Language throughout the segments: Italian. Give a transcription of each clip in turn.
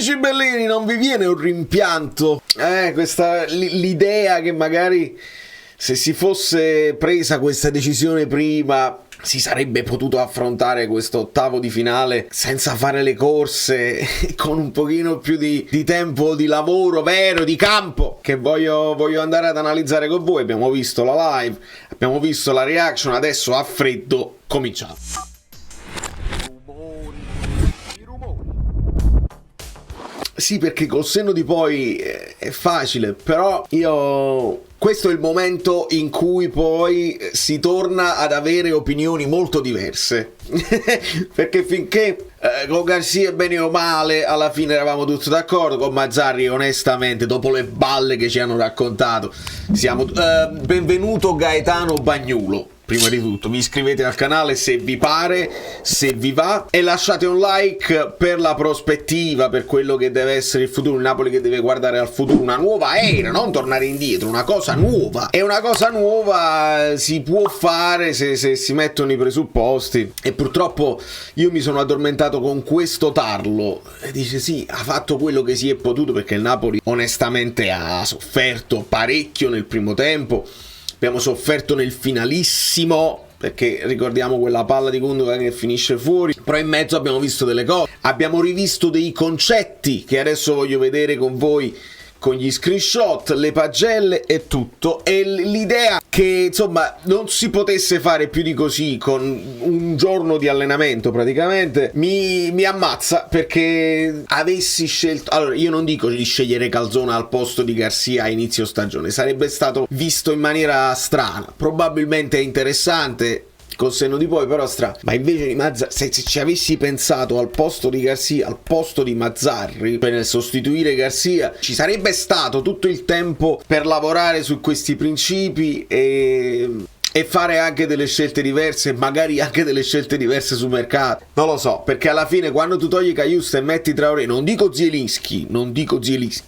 amici bellini, non vi viene un rimpianto? L'idea che magari se si fosse presa questa decisione prima si sarebbe potuto affrontare questo ottavo di finale senza fare le corse, con un pochino più di tempo di lavoro vero, di campo, che voglio andare ad analizzare con voi. Abbiamo visto la live, abbiamo visto la reaction, adesso a freddo cominciamo. Sì, perché col senno di poi è facile, però questo è il momento in cui poi si torna ad avere opinioni molto diverse. Perché finché con Garcia bene o male alla fine eravamo tutti d'accordo, con Mazzarri onestamente dopo le balle che ci hanno raccontato siamo benvenuto Gaetano Bagnulo. Prima di tutto vi iscrivete al canale se vi pare, se vi va, e lasciate un like per la prospettiva, per quello che deve essere il futuro. Il Napoli che deve guardare al futuro, una nuova era, non tornare indietro, una cosa nuova. E una cosa nuova si può fare se si mettono i presupposti. E purtroppo io mi sono addormentato con questo tarlo. E dice sì, ha fatto quello che si è potuto, perché il Napoli onestamente ha sofferto parecchio nel primo tempo. Abbiamo sofferto nel finalissimo, perché ricordiamo quella palla di Gundogan che finisce fuori, però in mezzo abbiamo visto delle cose, abbiamo rivisto dei concetti che adesso voglio vedere con voi, con gli screenshot, le pagelle e tutto, e l'idea che insomma non si potesse fare più di così con un giorno di allenamento praticamente mi ammazza, perché avessi scelto, allora io non dico di scegliere Calzona al posto di Garcia a inizio stagione, sarebbe stato visto in maniera strana, probabilmente interessante col senno di poi, però strano. Ma invece di Mazzarri, se ci avessi pensato al posto di Garcia, al posto di Mazzarri, per nel sostituire Garcia, ci sarebbe stato tutto il tempo per lavorare su questi principi e fare anche delle scelte diverse, magari anche delle scelte diverse sul mercato. Non lo so, perché alla fine quando tu togli Caiusta e metti Traoré, non dico Zielinski,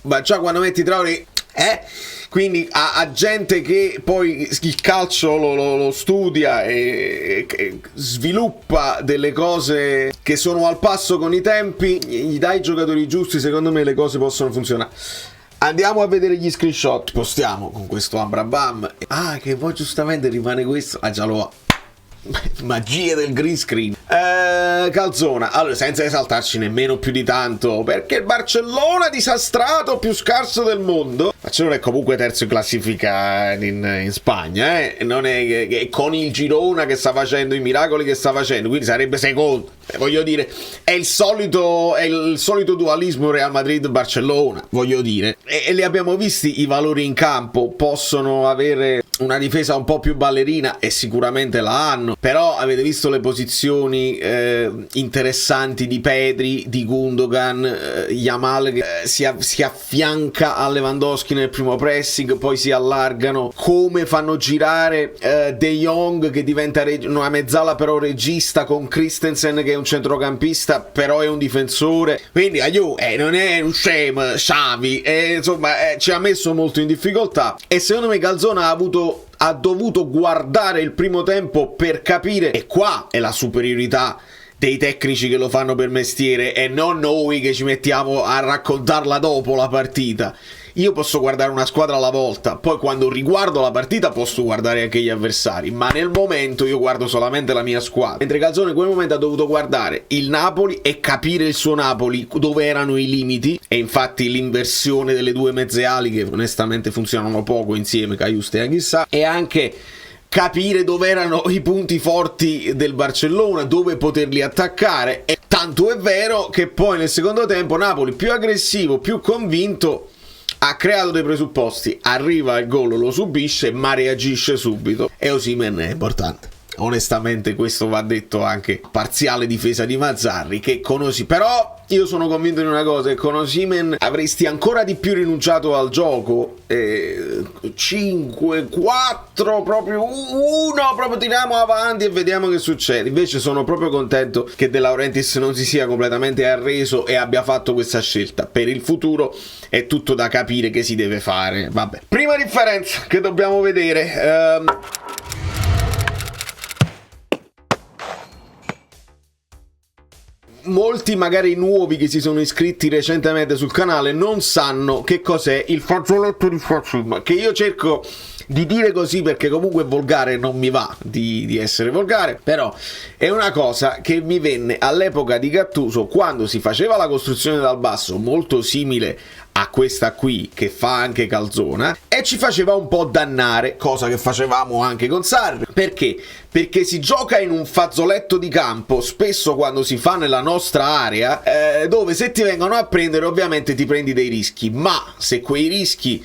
ma già quando metti Traoré, quindi a gente che poi il calcio lo studia e sviluppa delle cose che sono al passo con i tempi, gli dai i giocatori giusti, secondo me le cose possono funzionare. Andiamo a vedere gli screenshot, postiamo con questo Ambrabam. Che poi giustamente rimane questo, già lo ha. Magie del green screen. Calzona, allora senza esaltarci nemmeno più di tanto, perché il Barcellona disastrato più scarso del mondo. Barcellona è comunque terzo in classifica in Spagna, non è che con il Girona che sta facendo i miracoli che sta facendo, quindi sarebbe secondo. Voglio dire, è il solito dualismo Real Madrid-Barcellona, voglio dire, e li abbiamo visti i valori in campo. Possono avere una difesa un po' più ballerina e sicuramente la hanno, però avete visto le posizioni interessanti di Pedri, di Gundogan, Yamal che si affianca a Lewandowski nel primo pressing, poi si allargano, come fanno girare De Jong che diventa una mezzala però regista, con Christensen che è un centrocampista però è un difensore, quindi non è un scemo Xavi, insomma ci ha messo molto in difficoltà, e secondo me Calzona ha dovuto guardare il primo tempo per capire, e qua è la superiorità dei tecnici che lo fanno per mestiere e non noi che ci mettiamo a raccontarla dopo la partita. Io posso guardare una squadra alla volta, poi quando riguardo la partita posso guardare anche gli avversari, ma nel momento io guardo solamente la mia squadra. Mentre Calzone in quel momento ha dovuto guardare il Napoli e capire il suo Napoli, dove erano i limiti, e infatti l'inversione delle due mezze ali che onestamente funzionano poco insieme, Caiusta e Anghissà, e anche capire dove erano i punti forti del Barcellona, dove poterli attaccare, e tanto è vero che poi nel secondo tempo Napoli più aggressivo, più convinto, ha creato dei presupposti, arriva il gol, lo subisce ma reagisce subito, e Osimhen è importante. Onestamente questo va detto anche, parziale difesa di Mazzarri che con però io sono convinto di una cosa, che con Osimhen avresti ancora di più rinunciato al gioco, 5, 4, proprio 1, proprio tiriamo avanti e vediamo che succede. Invece sono proprio contento che De Laurentiis non si sia completamente arreso e abbia fatto questa scelta. Per il futuro è tutto da capire che si deve fare. Vabbè, prima differenza che dobbiamo vedere, molti magari nuovi che si sono iscritti recentemente sul canale non sanno che cos'è il fazzoletto di Fatsum, che io cerco di dire così perché comunque volgare non mi va di essere volgare, però è una cosa che mi venne all'epoca di Gattuso, quando si faceva la costruzione dal basso molto simile a questa qui che fa anche Calzona, e ci faceva un po' dannare, cosa che facevamo anche con Sarri. Perché? Perché si gioca in un fazzoletto di campo, spesso quando si fa nella nostra area, dove se ti vengono a prendere ovviamente ti prendi dei rischi, ma se quei rischi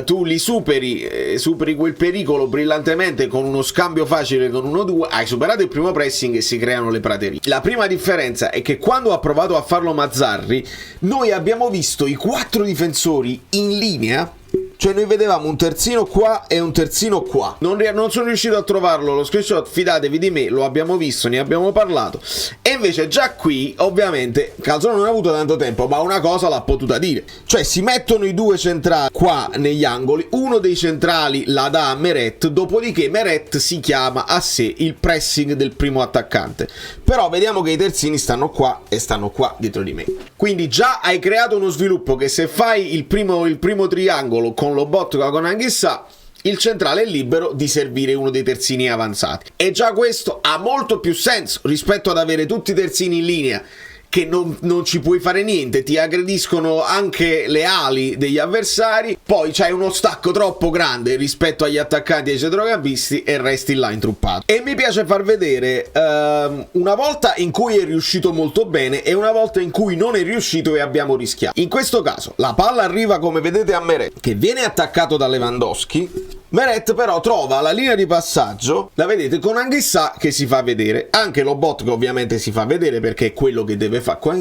tu li superi quel pericolo brillantemente con uno scambio facile con 1-2, hai superato il primo pressing e si creano le praterie. La prima differenza è che quando ha provato a farlo Mazzarri, noi abbiamo visto i 4 difensori in linea. Cioè noi vedevamo un terzino qua e un terzino qua. Non sono riuscito a trovarlo lo screenshot, fidatevi di me, lo abbiamo visto, ne abbiamo parlato. E invece già qui ovviamente Calzona non ha avuto tanto tempo, ma una cosa l'ha potuta dire. Cioè si mettono i 2 centrali qua negli angoli, uno dei centrali la dà a Meret, dopodiché Meret si chiama a sé il pressing del primo attaccante. Però vediamo che i terzini stanno qua e stanno qua dietro di me. Quindi già hai creato uno sviluppo che se fai il primo triangolo con Lobotka con Anghissà, il centrale è libero di servire uno dei terzini avanzati, e già questo ha molto più senso rispetto ad avere tutti i terzini in linea che non ci puoi fare niente, ti aggrediscono anche le ali degli avversari, poi c'hai uno stacco troppo grande rispetto agli attaccanti e ai centrocampisti e resti là intruppato. E mi piace far vedere una volta in cui è riuscito molto bene e una volta in cui non è riuscito e abbiamo rischiato. In questo caso la palla arriva, come vedete, a Meret, che viene attaccato da Lewandowski. Meret però trova la linea di passaggio, la vedete, con Anghissà che si fa vedere, anche Lobotka ovviamente si fa vedere perché è quello che deve fare qua.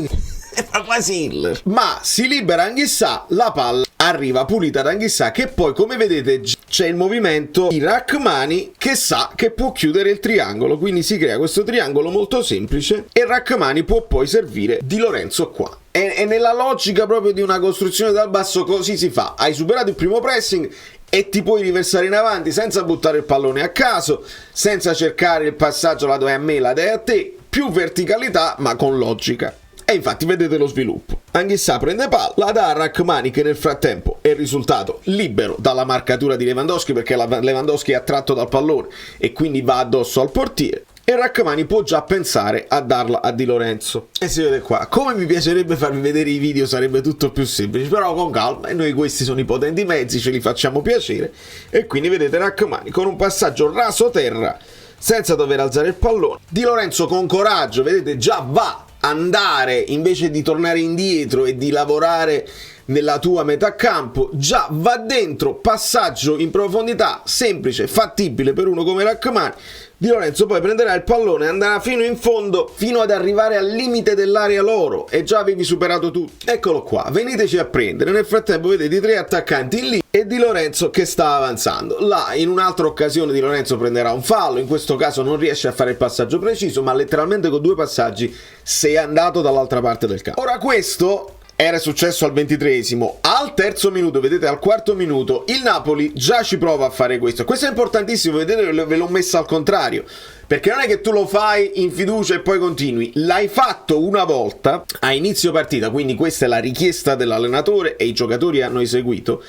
Fa quasi Hitler. Ma si libera Anghissà, la palla arriva pulita da Anghissà, che poi, come vedete, c'è il movimento di Rrahmani che sa che può chiudere il triangolo, quindi si crea questo triangolo molto semplice e Rrahmani può poi servire Di Lorenzo qua. E nella logica proprio di una costruzione dal basso così si fa. Hai superato il primo pressing e ti puoi riversare in avanti senza buttare il pallone a caso, senza cercare il passaggio la dai a me, la dai a te, più verticalità ma con logica. E infatti vedete lo sviluppo. Anghissà prende palla, la dà a Rrahmani che nel frattempo è risultato libero dalla marcatura di Lewandowski, perché Lewandowski è attratto dal pallone e quindi va addosso al portiere. E Rrahmani può già pensare a darla a Di Lorenzo. E si vede qua. Come mi piacerebbe farvi vedere i video, sarebbe tutto più semplice, però con calma, e noi questi sono i potenti mezzi, ce li facciamo piacere. E quindi vedete Rrahmani con un passaggio raso terra, senza dover alzare il pallone. Di Lorenzo con coraggio, vedete, già va andare, invece di tornare indietro e di lavorare nella tua metà campo, già va dentro, passaggio in profondità, semplice, fattibile per uno come Rrahmani. Di Lorenzo poi prenderà il pallone e andrà fino in fondo, fino ad arrivare al limite dell'area loro, e già avevi superato tutto. Eccolo qua, veniteci a prendere. Nel frattempo vedete i 3 attaccanti in lì e Di Lorenzo che sta avanzando. Là, in un'altra occasione, Di Lorenzo prenderà un fallo, in questo caso non riesce a fare il passaggio preciso, ma letteralmente con 2 passaggi sei andato dall'altra parte del campo. Ora questo era successo al 23esimo, al terzo minuto, vedete, al quarto minuto il Napoli già ci prova a fare questo. Questo è importantissimo, vedete, ve l'ho messa al contrario, perché non è che tu lo fai in fiducia e poi continui, l'hai fatto una volta a inizio partita, quindi questa è la richiesta dell'allenatore e i giocatori hanno eseguito.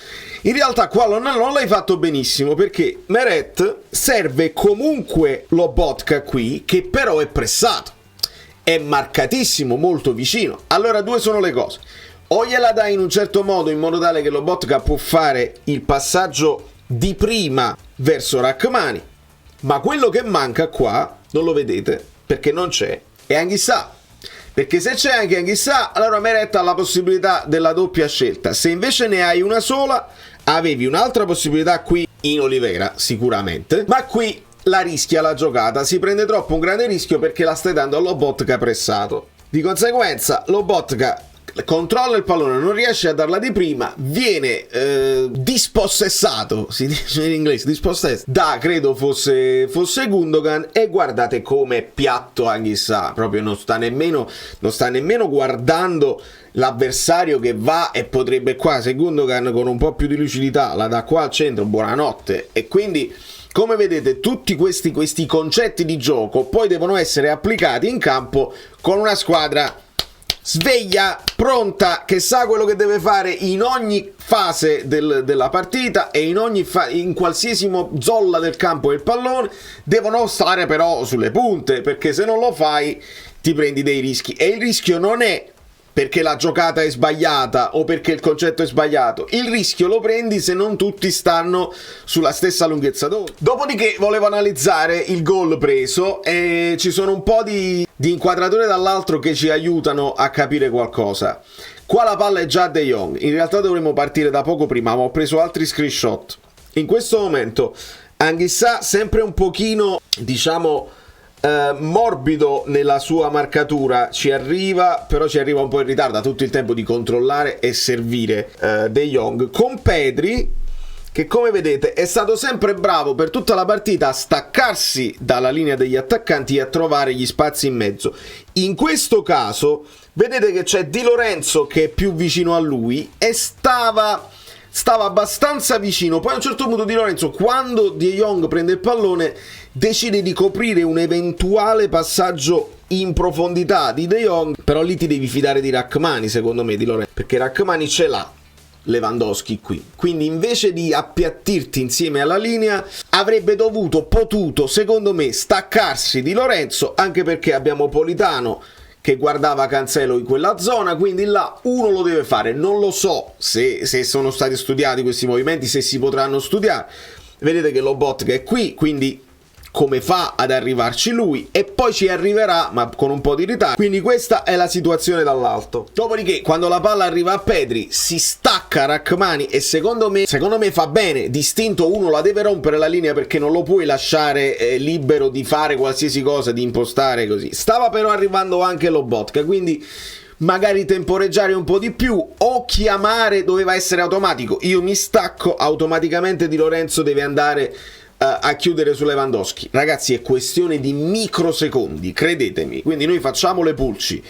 In realtà qua non l'hai fatto benissimo, perché Meret serve comunque Lobotka qui, che però è pressato, è marcatissimo, molto vicino. Allora 2 sono le cose: o gliela dai in un certo modo, in modo tale che Lobotka può fare il passaggio di prima verso Rrahmani, ma quello che manca qua, non lo vedete, perché non c'è, è Anghissà. Perché se c'è anche Anghissà, allora Meret ha la possibilità della doppia scelta. Se invece ne hai una sola, avevi un'altra possibilità qui in Olivera, sicuramente, ma qui la rischia la giocata, si prende troppo un grande rischio perché la stai dando a Lobotka pressato. Di conseguenza Lobotka controlla il pallone, non riesce a darla di prima, viene dispossessato, si dice in inglese, dispossessed, da, credo fosse Gundogan, e guardate come piatto Anghissà, proprio non sta nemmeno guardando l'avversario che va e potrebbe qua, se Gundogan con un po' più di lucidità la dà qua al centro, buonanotte. E quindi, come vedete, tutti questi concetti di gioco poi devono essere applicati in campo con una squadra sveglia, pronta, che sa quello che deve fare in ogni fase della partita e in qualsiasi zolla del campo del pallone. Devono stare però sulle punte, perché se non lo fai ti prendi dei rischi, e il rischio non è perché la giocata è sbagliata o perché il concetto è sbagliato, il rischio lo prendi se non tutti stanno sulla stessa lunghezza d'onda. Dopodiché volevo analizzare il gol preso, e ci sono un po' di inquadrature dall'altro che ci aiutano a capire qualcosa. Qua la palla è già De Jong, in realtà dovremmo partire da poco prima, ma ho preso altri screenshot. In questo momento Anguissa sempre un pochino, diciamo, morbido nella sua marcatura, ci arriva, però ci arriva un po' in ritardo, ha tutto il tempo di controllare e servire De Jong, con Pedri che, come vedete, è stato sempre bravo per tutta la partita a staccarsi dalla linea degli attaccanti e a trovare gli spazi in mezzo. In questo caso vedete che c'è Di Lorenzo che è più vicino a lui e stava abbastanza vicino. Poi a un certo punto Di Lorenzo, quando De Jong prende il pallone, decide di coprire un eventuale passaggio in profondità di De Jong, però lì ti devi fidare di Rachmani, secondo me, Di Lorenzo, perché Rachmani ce l'ha Lewandowski qui, quindi invece di appiattirti insieme alla linea avrebbe potuto, secondo me, staccarsi Di Lorenzo, anche perché abbiamo Politano che guardava Cancelo in quella zona, quindi là uno lo deve fare. Non lo so se sono stati studiati questi movimenti, se si potranno studiare. Vedete che Lobotka è qui, quindi come fa ad arrivarci lui? E poi ci arriverà, ma con un po' di ritardo. Quindi questa è la situazione dall'alto. Dopodiché, quando la palla arriva a Pedri, si stacca Rachmani e secondo me fa bene. Distinto, uno la deve rompere la linea, perché non lo puoi lasciare libero di fare qualsiasi cosa, di impostare così. Stava però arrivando anche Lobotka, quindi magari temporeggiare un po' di più o chiamare, doveva essere automatico. Io mi stacco, automaticamente Di Lorenzo deve andare a chiudere su Lewandowski. Ragazzi, è questione di microsecondi, credetemi. Quindi noi facciamo le pulci,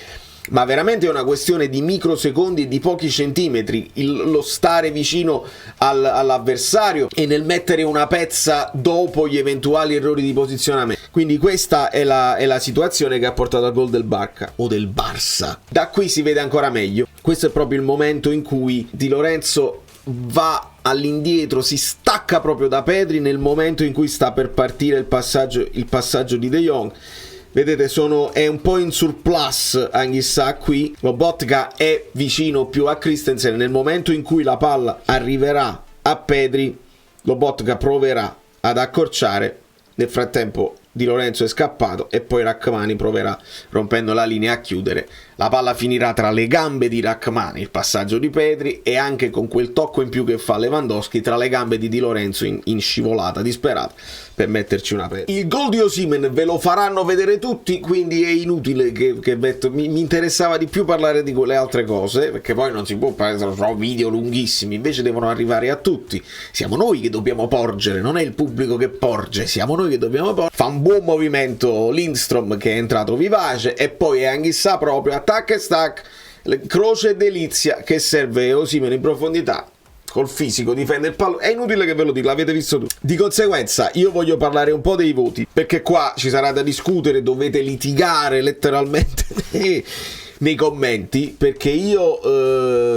ma veramente è una questione di microsecondi e di pochi centimetri lo stare vicino all'avversario e nel mettere una pezza dopo gli eventuali errori di posizionamento. Quindi questa è la situazione che ha portato al gol del Barca o del Barça. Da qui si vede ancora meglio. Questo è proprio il momento in cui Di Lorenzo va all'indietro, si stacca proprio da Pedri nel momento in cui sta per partire il passaggio di De Jong. Vedete, è un po' in surplus Anguissa qui. Lobotka è vicino più a Christensen. Nel momento in cui la palla arriverà a Pedri, Lobotka proverà ad accorciare. Nel frattempo Di Lorenzo è scappato e poi Rachmani proverà, rompendo la linea, a chiudere. La palla finirà tra le gambe di Rachmani, il passaggio di Pedri, e anche con quel tocco in più che fa Lewandowski tra le gambe di Lorenzo in scivolata disperata per metterci una pezza. Il gol di Osimhen ve lo faranno vedere tutti, quindi è inutile che mi interessava di più parlare di quelle altre cose, perché poi non si può parlare, sono video lunghissimi, invece devono arrivare a tutti. Siamo noi che dobbiamo porgere, non è il pubblico che porge, siamo noi che dobbiamo porgere. Fa un buon movimento Lindstrom, che è entrato vivace, e poi è Anguissa proprio, attacca e stacca, croce e delizia, che serve Osimhen in profondità, col fisico difende il pallone. È inutile che ve lo dico, l'avete visto tutti. Di conseguenza io voglio parlare un po' dei voti, perché qua ci sarà da discutere, dovete litigare letteralmente nei commenti, perché io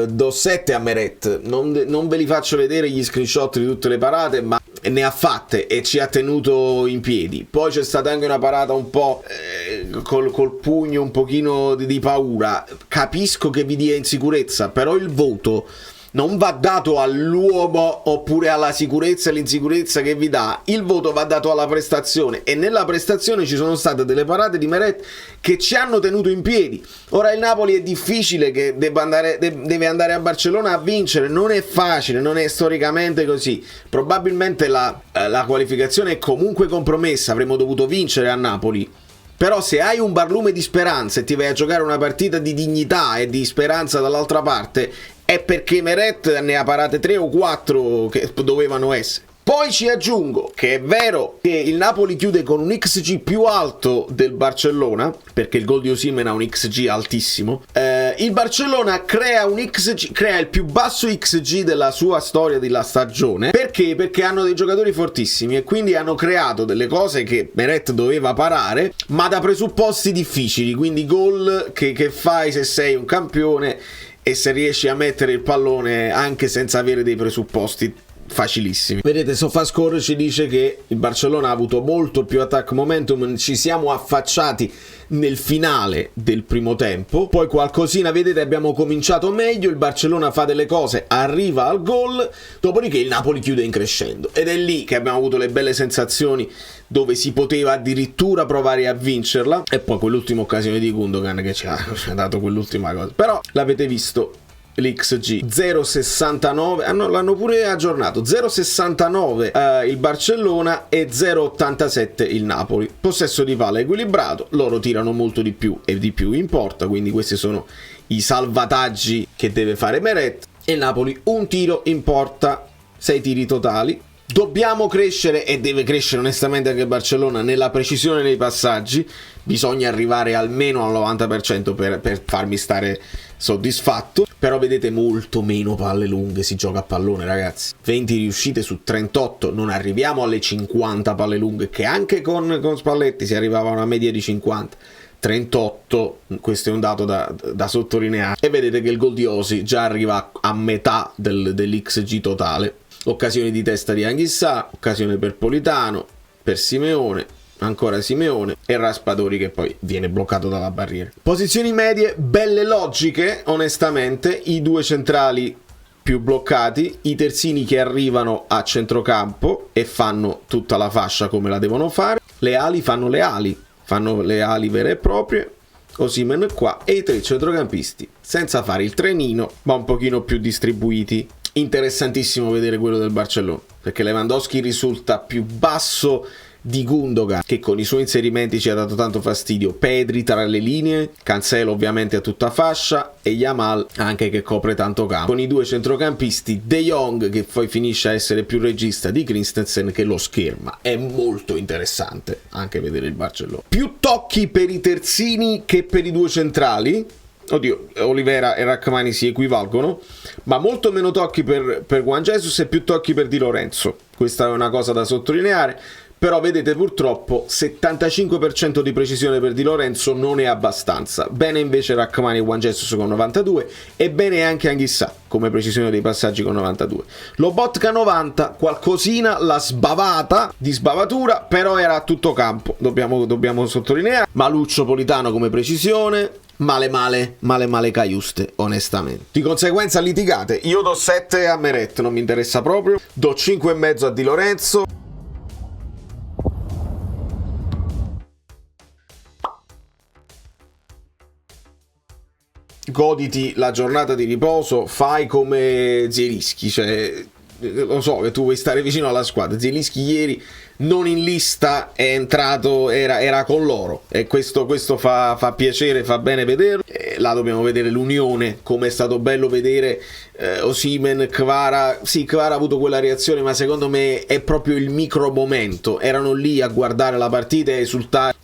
do 7 a Meret. Non ve li faccio vedere gli screenshot di tutte le parate, ma ne ha fatte e ci ha tenuto in piedi. Poi c'è stata anche una parata un po' col pugno, un pochino di paura. Capisco che vi dia insicurezza, però il voto non va dato all'uomo oppure alla sicurezza e all'insicurezza che vi dà. Il voto va dato alla prestazione, e nella prestazione ci sono state delle parate di Meret che ci hanno tenuto in piedi. Ora il Napoli è difficile che deve andare a Barcellona a vincere, non è facile, non è storicamente così. Probabilmente la qualificazione è comunque compromessa, avremmo dovuto vincere a Napoli. Però se hai un barlume di speranza e ti vai a giocare una partita di dignità e di speranza dall'altra parte, è perché Meret ne ha parate 3 o 4 che dovevano essere. Poi ci aggiungo che è vero che il Napoli chiude con un XG più alto del Barcellona, perché il gol di Osimhen ha un XG altissimo. Il Barcellona crea il più basso XG della sua storia della stagione. Perché? Perché hanno dei giocatori fortissimi e quindi hanno creato delle cose che Meret doveva parare, ma da presupposti difficili, quindi gol che fai se sei un campione e se riesci a mettere il pallone anche senza avere dei presupposti facilissimi. Vedete, SofaScore ci dice che il Barcellona ha avuto molto più attack momentum, ci siamo affacciati nel finale del primo tempo, poi qualcosina, vedete, abbiamo cominciato meglio, il Barcellona fa delle cose, arriva al gol, dopodiché il Napoli chiude in crescendo ed è lì che abbiamo avuto le belle sensazioni dove si poteva addirittura provare a vincerla, e poi quell'ultima occasione di Gundogan che ci ha dato quell'ultima cosa. Però l'avete visto, l'XG 0,69, l'hanno pure aggiornato, 0,69 il Barcellona e 0,87 il Napoli. Possesso di palla equilibrato, loro tirano molto di più e di più in porta, quindi questi sono i salvataggi che deve fare Meret, e il Napoli un tiro in porta, 6 tiri totali. Dobbiamo crescere, e deve crescere onestamente anche il Barcellona, nella precisione dei passaggi. Bisogna arrivare almeno al 90% per farmi stare soddisfatto. Però vedete, molto meno palle lunghe si gioca a pallone, ragazzi. 20 riuscite su 38, non arriviamo alle 50 palle lunghe, che anche con Spalletti si arrivava a una media di 50. 38, questo è un dato da sottolineare. E vedete che il gol di Osi già arriva a metà dell'XG totale. Occasioni di testa di Anghissà, occasione per Politano, per Simeone, ancora Simeone e Raspadori che poi viene bloccato dalla barriera. Posizioni medie belle logiche, onestamente, i due centrali più bloccati, i terzini che arrivano a centrocampo e fanno tutta la fascia come la devono fare, le ali fanno le ali vere e proprie, Osimhen qua, e i tre centrocampisti senza fare il trenino ma un pochino più distribuiti. Interessantissimo vedere quello del Barcellona, perché Lewandowski risulta più basso di Gundogan, che con i suoi inserimenti ci ha dato tanto fastidio, Pedri tra le linee, Cancelo ovviamente a tutta fascia e Yamal anche che copre tanto campo, con i due centrocampisti, De Jong che poi finisce a essere più regista di Christensen che lo scherma. È molto interessante anche vedere il Barcellona. Più tocchi per i terzini che per i due centrali. Oddio, Olivera e Rachmani si equivalgono, ma molto meno tocchi per Juan Jesus e più tocchi per Di Lorenzo. Questa è una cosa da sottolineare, però vedete purtroppo 75% di precisione per Di Lorenzo non è abbastanza. Bene invece Rachmani e Juan Jesus con 92 e bene anche Anghissà come precisione dei passaggi con 92. Lobotka 90, qualcosina la sbavata di sbavatura, però era a tutto campo, dobbiamo sottolineare. Maluccio Politano come precisione, male Caiuste, onestamente. Di conseguenza litigate, io do 7 a Meret, non mi interessa proprio, do 5,5 a Di Lorenzo. Goditi la giornata di riposo, fai come Zielinski, cioè lo so che tu vuoi stare vicino alla squadra. Zielinski ieri non in lista è entrato, era con loro, e questo fa piacere, fa bene vederlo. Là dobbiamo vedere l'unione, come è stato bello vedere Osimhen, Kvara. Sì, Kvara ha avuto quella reazione, ma secondo me è proprio il micro momento, erano lì a guardare la partita e esultare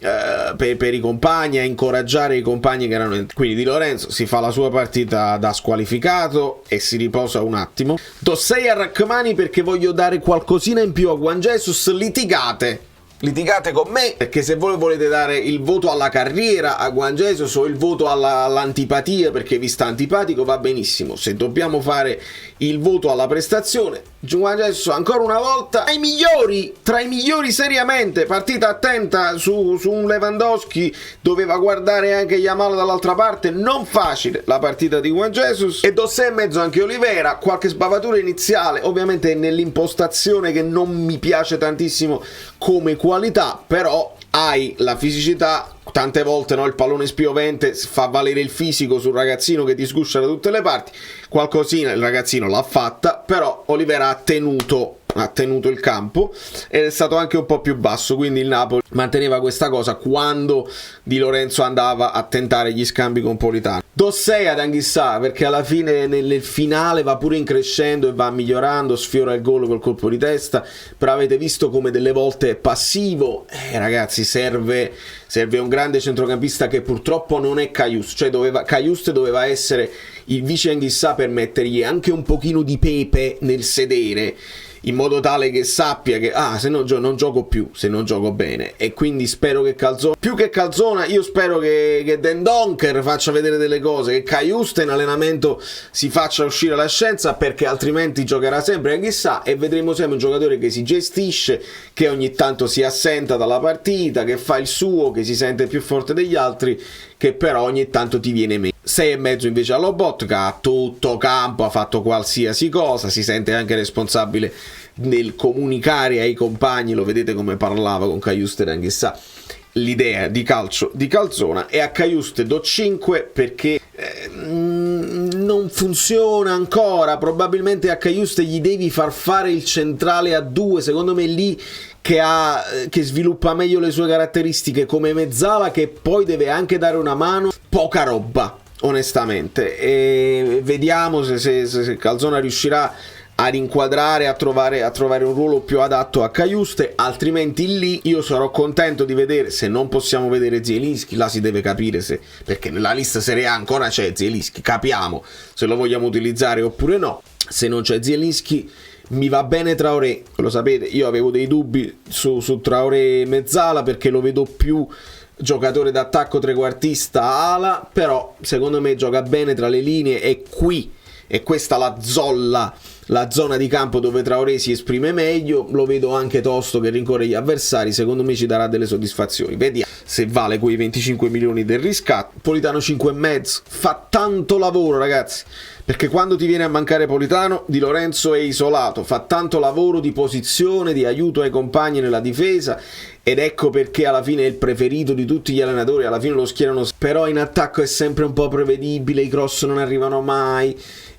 per i compagni, a incoraggiare i compagni che erano quindi Di Lorenzo si fa la sua partita da squalificato e si riposa un attimo. Do 6 a Rachmani perché voglio dare qualcosina in più a Juan Jesus. Litigate con me, perché se voi volete dare il voto alla carriera a Juan Jesus o il voto all'antipatia perché vi sta antipatico, va benissimo. Se dobbiamo fare il voto alla prestazione, Juan Jesus ancora una volta tra i migliori seriamente. Partita attenta su un Lewandowski, doveva guardare anche Yamal dall'altra parte, non facile la partita di Juan Jesus. E do 6,5 anche Olivera, qualche sbavatura iniziale ovviamente nell'impostazione che non mi piace tantissimo come qualità, però hai la fisicità. Tante volte il pallone spiovente fa valere il fisico sul ragazzino che ti sguscia da tutte le parti. Qualcosina il ragazzino l'ha fatta, però Olivera ha tenuto ha tenuto il campo ed è stato anche un po' più basso, quindi il Napoli manteneva questa cosa quando Di Lorenzo andava a tentare gli scambi con Politano. Do 6 ad Anghissà perché alla fine nel finale va pure in crescendo e va migliorando, sfiora il gol col colpo di testa, però avete visto come delle volte è passivo. Ragazzi, serve un grande centrocampista che purtroppo non è Cajuste, cioè Cajuste doveva essere il vice Anghissà per mettergli anche un pochino di pepe nel sedere, in modo tale che sappia che se non gioco più, se non gioco bene. E quindi spero che Calzona, più che Calzona, io spero che Den Donker faccia vedere delle cose, che Cajuste in allenamento si faccia uscire la scienza, perché altrimenti giocherà sempre Anghissà e vedremo sempre un giocatore che si gestisce, che ogni tanto si assenta dalla partita, che fa il suo, che si sente più forte degli altri, che però ogni tanto ti viene meno. 6,5 invece a Lobotka, a tutto campo, ha fatto qualsiasi cosa, si sente anche responsabile nel comunicare ai compagni, lo vedete come parlava con Cajuste e Anghissà, l'idea di calcio di Calzona. E a Cajuste do 5 perché non funziona ancora, probabilmente a Cajuste gli devi far fare il centrale a 2, secondo me lì che sviluppa meglio le sue caratteristiche come mezzala, che poi deve anche dare una mano. Poca roba onestamente, e vediamo se Calzona riuscirà a rinquadrare, a trovare un ruolo più adatto a Cajuste, altrimenti lì io sarò contento di vedere, se non possiamo vedere Zielinski, là si deve capire perché nella lista Serie A ancora c'è Zielinski, capiamo se lo vogliamo utilizzare oppure no. Se non c'è Zielinski mi va bene Traoré, lo sapete, io avevo dei dubbi su Traoré mezzala perché lo vedo più giocatore d'attacco trequartista ala, però secondo me gioca bene tra le linee, e qui è questa la zona di campo dove Traoré si esprime meglio. Lo vedo anche tosto, che rincorre gli avversari, secondo me ci darà delle soddisfazioni, vediamo se vale quei 25 milioni del riscatto. Politano 5,5, fa tanto lavoro ragazzi, perché quando ti viene a mancare Politano, Di Lorenzo è isolato, fa tanto lavoro di posizione, di aiuto ai compagni nella difesa, ed ecco perché alla fine è il preferito di tutti gli allenatori, alla fine lo schierano, però in attacco è sempre un po' prevedibile, i cross non arrivano mai,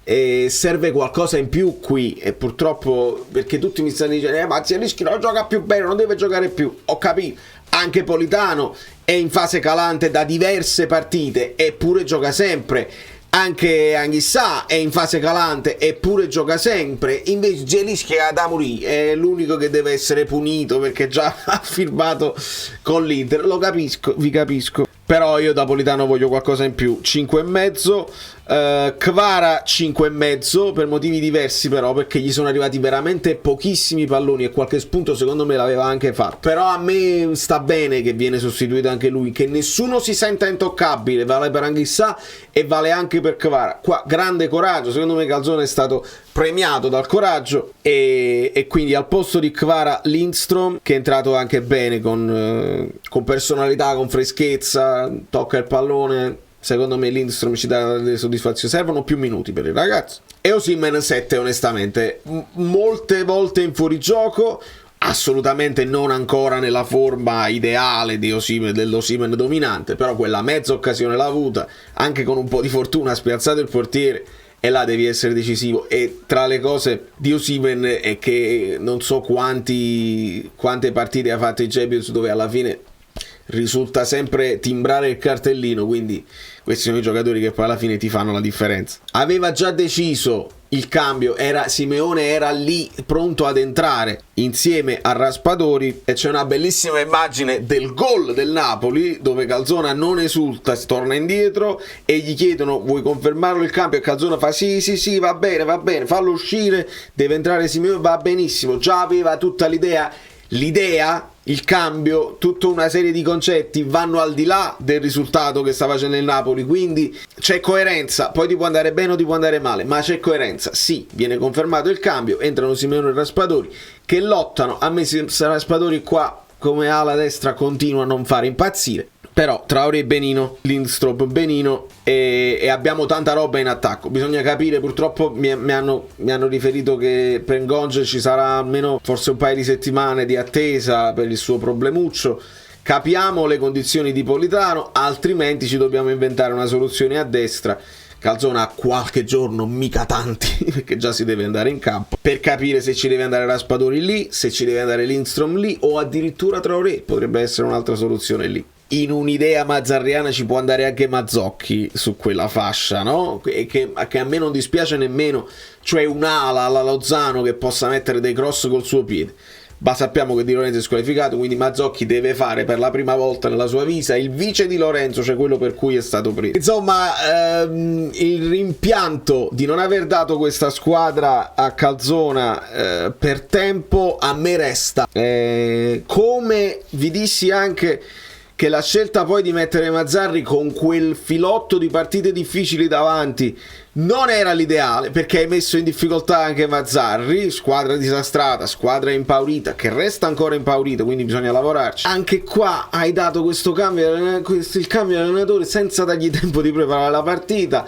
e serve qualcosa in più qui, e purtroppo, perché tutti mi stanno dicendo ma Zielinski non gioca più bene, non deve giocare più, ho capito, anche Politano è in fase calante da diverse partite eppure gioca sempre, anche Anghissà è in fase calante eppure gioca sempre, invece Zielinski è da morire, è l'unico che deve essere punito perché già ha firmato con l'Inter, lo capisco, vi capisco, però io da Politano voglio qualcosa in più. 5,5. Kvara 5,5 per motivi diversi, però, perché gli sono arrivati veramente pochissimi palloni e qualche spunto secondo me l'aveva anche fatto, però a me sta bene che viene sostituito anche lui, che nessuno si senta intoccabile, vale per Anghissà e vale anche per Kvara. Qua grande coraggio, secondo me Calzona è stato premiato dal coraggio, e quindi al posto di Kvara Lindstrom, che è entrato anche bene con personalità, con freschezza, tocca il pallone. Secondo me Lindstrom ci dà delle soddisfazioni, servono più minuti per il ragazzo. E Osimhen 7 onestamente, molte volte in fuorigioco, assolutamente non ancora nella forma ideale di dell'Osimhen dominante, però quella mezza occasione l'ha avuta, anche con un po' di fortuna ha spiazzato il portiere, e là devi essere decisivo. E tra le cose di Osimhen è che non so quante partite ha fatto in Champions dove alla fine risulta sempre timbrare il cartellino, quindi questi sono i giocatori che poi alla fine ti fanno la differenza. Aveva già deciso il cambio, Simeone era lì pronto ad entrare insieme a Raspadori, e c'è una bellissima immagine del gol del Napoli dove Calzona non esulta, si torna indietro e gli chiedono vuoi confermarlo il cambio, e Calzona fa sì va bene, fallo uscire, deve entrare Simeone, va benissimo, già aveva tutta l'idea, il cambio, tutta una serie di concetti vanno al di là del risultato che sta facendo il Napoli, quindi c'è coerenza, poi ti può andare bene o ti può andare male, ma c'è coerenza, sì, viene confermato il cambio, entrano Simeone e Raspadori che lottano. A me Raspadori qua come ala destra continua a non fare impazzire, però Traoré benino, Lindström benino, e abbiamo tanta roba in attacco. Bisogna capire, purtroppo mi hanno riferito che per Ngonge ci sarà almeno forse un paio di settimane di attesa per il suo problemuccio. Capiamo le condizioni di Politano, altrimenti ci dobbiamo inventare una soluzione a destra. Calzona ha qualche giorno, mica tanti, perché già si deve andare in campo, per capire se ci deve andare Raspadori lì, se ci deve andare Lindstrom lì, o addirittura Traoré, potrebbe essere un'altra soluzione lì. In un'idea mazzarriana ci può andare anche Mazzocchi su quella fascia, no? Che a me non dispiace nemmeno, cioè un'ala alla Lozano che possa mettere dei cross col suo piede. Ma sappiamo che Di Lorenzo è squalificato, quindi Mazzocchi deve fare per la prima volta nella sua vita il vice di Lorenzo, cioè quello per cui è stato preso. Insomma, il rimpianto di non aver dato questa squadra a Calzona per tempo a me resta. Come vi dissi anche che la scelta poi di mettere Mazzarri con quel filotto di partite difficili davanti non era l'ideale, perché hai messo in difficoltà anche Mazzarri, squadra disastrata, squadra impaurita, che resta ancora impaurita, quindi bisogna lavorarci. Anche qua hai dato questo cambio, il cambio di allenatore senza dargli tempo di preparare la partita.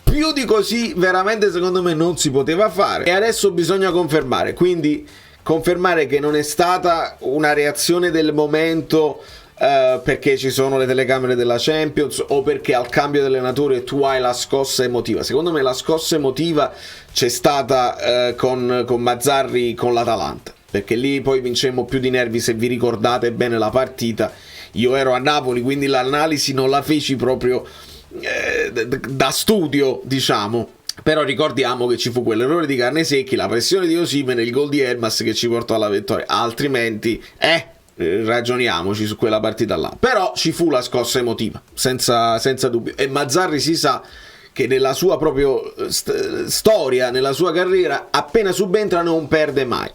Più di così veramente secondo me non si poteva fare, e adesso bisogna confermare, quindi confermare che non è stata una reazione del momento perché ci sono le telecamere della Champions o perché al cambio di allenatore tu hai la scossa emotiva. Secondo me la scossa emotiva c'è stata con Mazzarri con l'Atalanta, perché lì poi vincemmo più di nervi. Se vi ricordate bene la partita, io ero a Napoli, quindi l'analisi non la feci proprio da studio, diciamo. Però ricordiamo che ci fu quell'errore di Carnesecchi, la pressione di Osimhen e il gol di Elmas che ci portò alla vittoria. Altrimenti ragioniamoci su quella partita là. Però ci fu la scossa emotiva, senza dubbio, e Mazzarri si sa che nella sua proprio storia, nella sua carriera, appena subentra non perde mai.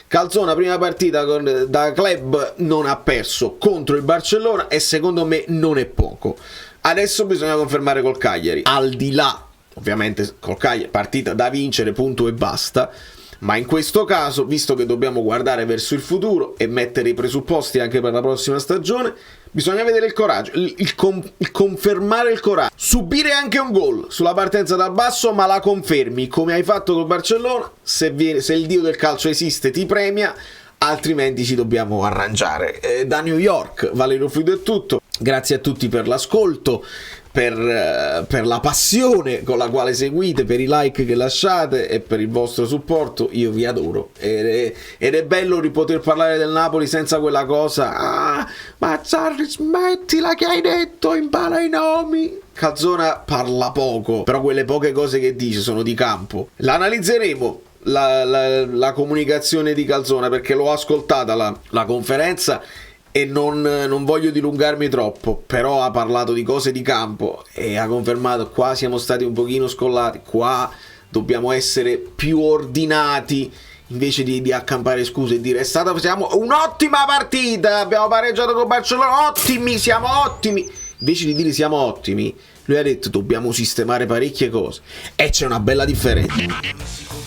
Calzona prima partita da club non ha perso contro il Barcellona, e secondo me non è poco. Adesso bisogna confermare col Cagliari, al di là ovviamente col Cagliari partita da vincere, punto e basta. Ma in questo caso, visto che dobbiamo guardare verso il futuro e mettere i presupposti anche per la prossima stagione, bisogna vedere il coraggio, il confermare il coraggio, subire anche un gol sulla partenza dal basso, ma la confermi come hai fatto col Barcellona. Se il dio del calcio esiste ti premia, altrimenti ci dobbiamo arrangiare. Da New York, Valerio Frido è tutto, grazie a tutti per l'ascolto, per la passione con la quale seguite, per i like che lasciate e per il vostro supporto. Io vi adoro ed è bello di poter parlare del Napoli senza quella cosa ma Sarri, smettila che hai detto, impara i nomi. Calzona parla poco, però quelle poche cose che dice sono di campo. La analizzeremo la comunicazione di Calzona, perché l'ho ascoltata la conferenza e non voglio dilungarmi troppo, però ha parlato di cose di campo e ha confermato: qua siamo stati un pochino scollati, qua dobbiamo essere più ordinati, invece di accampare scuse e dire siamo un'ottima partita, abbiamo pareggiato con Barcellona, ottimi, siamo ottimi. Invece di dire siamo ottimi, lui ha detto dobbiamo sistemare parecchie cose, e c'è una bella differenza.